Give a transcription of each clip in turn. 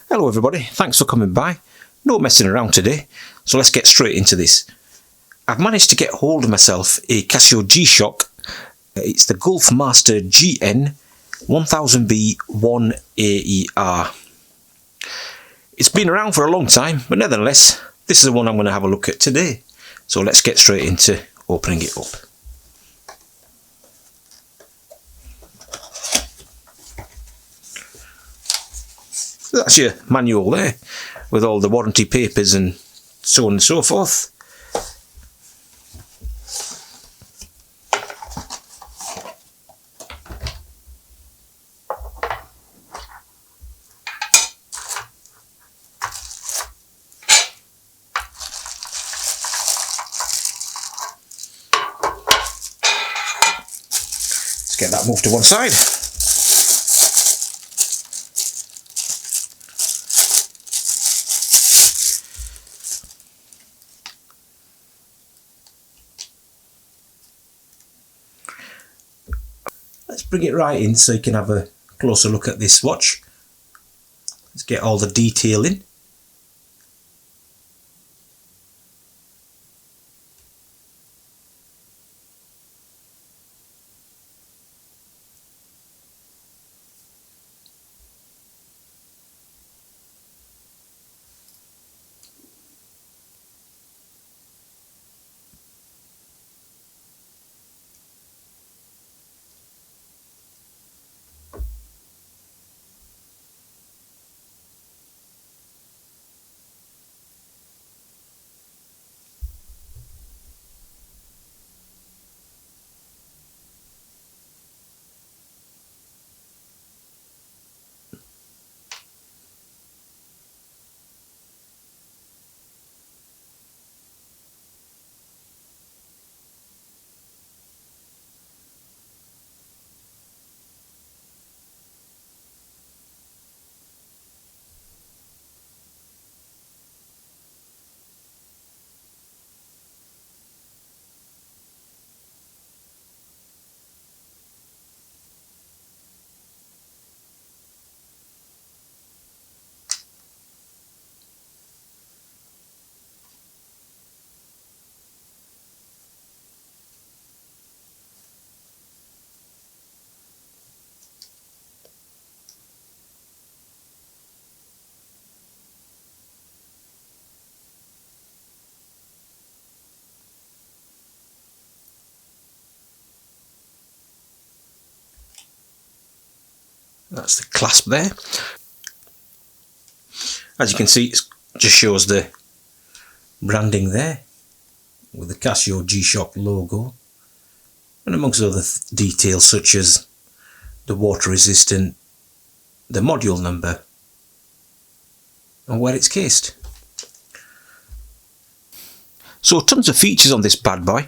Hello everybody, thanks for coming by. No messing around today, so let's get straight into this. I've managed to get hold of myself a Casio G Shock. It's the Gulfmaster GN-1000B-1AER. It's been around for a long time, but nevertheless, this is the one I'm going to have a look at today. So let's get straight into opening it up. That's your manual there, with all the warranty papers and so on and so forth. Let's get that moved to one side. Let's bring it right in so you can have a closer look at this watch. Let's get all the detail in. That's the clasp there. As you can see, it just shows the branding there with the Casio G Shock logo, and amongst other details such as the water resistant, the module number, and where it's cased. So tons of features on this bad boy.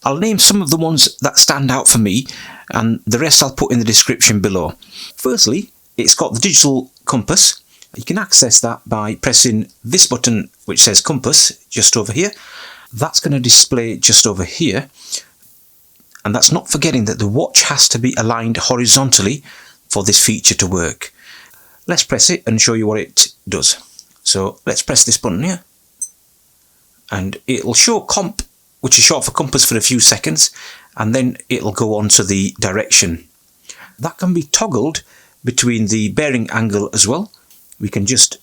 I'll name some of the ones that stand out for me, and the rest I'll put in the description below. Firstly, it's got the digital compass. You can access that by pressing this button which says compass just over here. That's going to display just over here, and that's not forgetting that the watch has to be aligned horizontally for this feature to work. Let's press it and show you what it does. So let's press this button here, and it'll show comp, which is short for compass, for a few seconds, and then it'll go on to the direction. That can be toggled between the bearing angle as well. We can just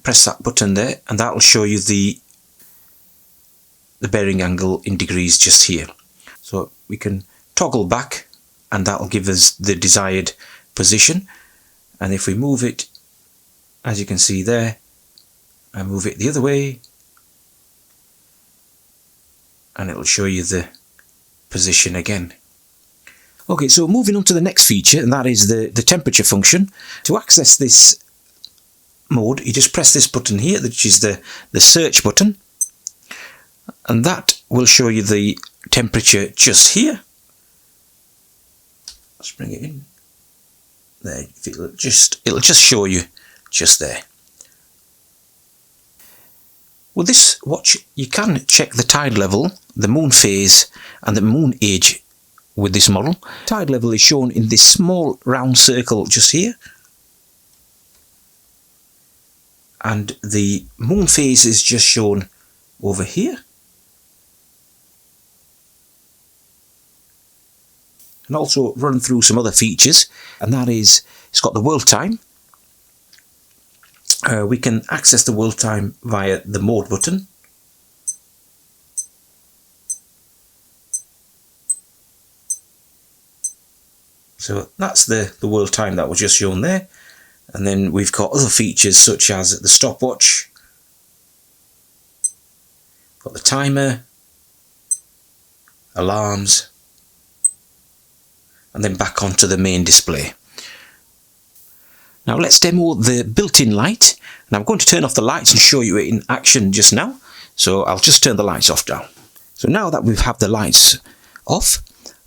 press that button there, and that'll show you the bearing angle in degrees just here. So we can toggle back, and that'll give us the desired position. And if we move it, as you can see there, and move it the other way, and it'll show you the position again. Okay, so moving on to the next feature, and that is the temperature function. To access this mode, you just press this button here, which is the search button, and that will show you the temperature just here. Let's bring it in. There, it'll just show you just there. With this watch, you can check the tide level, the moon phase and the moon age with this model. Tide level is shown in this small round circle just here. and the moon phase is just shown over here. And also run through some other features, and that is it's got the world time. We can access the world time via the mode button. So that's the world time that was just shown there. And then we've got other features such as the stopwatch, got the timer, alarms, and then back onto the main display. Now let's demo the built-in light. And I'm going to turn off the lights and show you it in action just now. So I'll just turn the lights off now. So now that we have the lights off,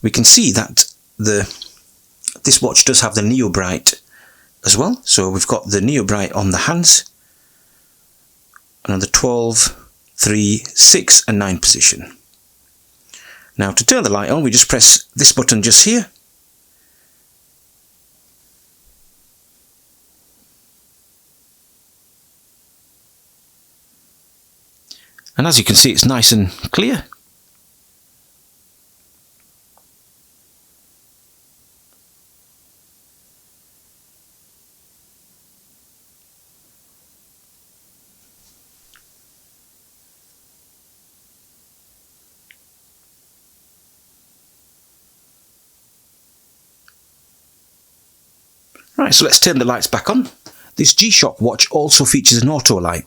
we can see that this watch does have the Neo Bright as well. So we've got the Neo Bright on the hands, and on the 12, 3, 6 and 9 position. Now to turn the light on, we just press this button just here. And as you can see, it's nice and clear. Right, so let's turn the lights back on. This G Shock watch also features an auto light,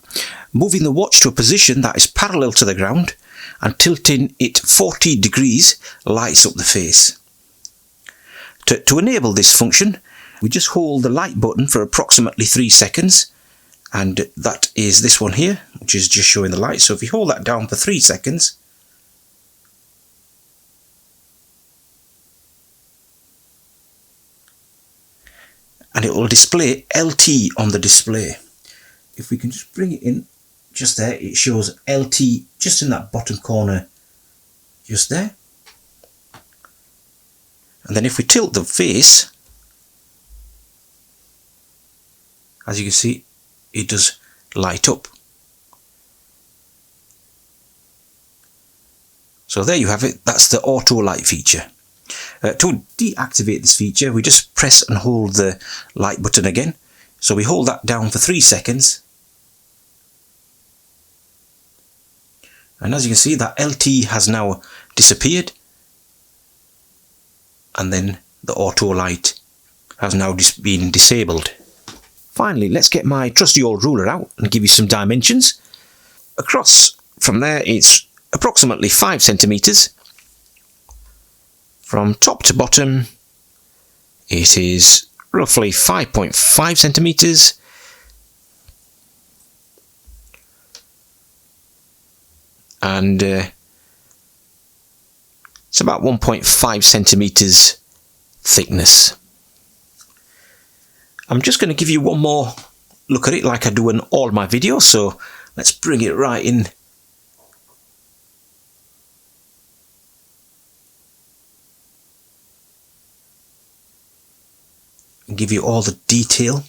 moving the watch to a position that is parallel to the ground and tilting it 40 degrees lights up the face. To enable this function, we just hold the light button for approximately 3 seconds, and that is this one here, which is just showing the light. So if you hold that down for 3 seconds, and it will display LT on the display. If we can just bring it in just there, it shows LT just in that bottom corner just there. And then if we tilt the face, as you can see, it does light up. So there you have it, that's the auto light feature. To deactivate this feature, we just press and hold the light button again. So we hold that down for 3 seconds. And as you can see, that LT has now disappeared. And then the auto light has now been disabled. Finally, let's get my trusty old ruler out and give you some dimensions. Across from there, it's approximately 5 centimeters. From top to bottom, it is roughly 5.5 centimeters. And it's about 1.5 centimeters thickness. I'm just going to give you one more look at it like I do in all my videos, so let's bring it right in. And give you all the detail.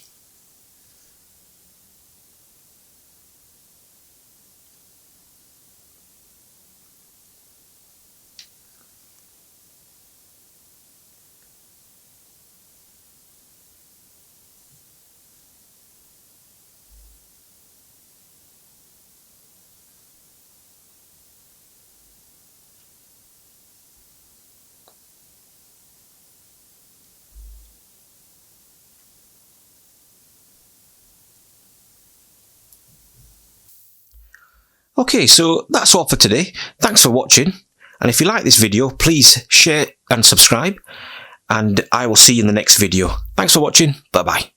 Okay, so that's all for today. Thanks for watching, and if you like this video, please share and subscribe, and I will see you in the next video. Thanks for watching. Bye bye.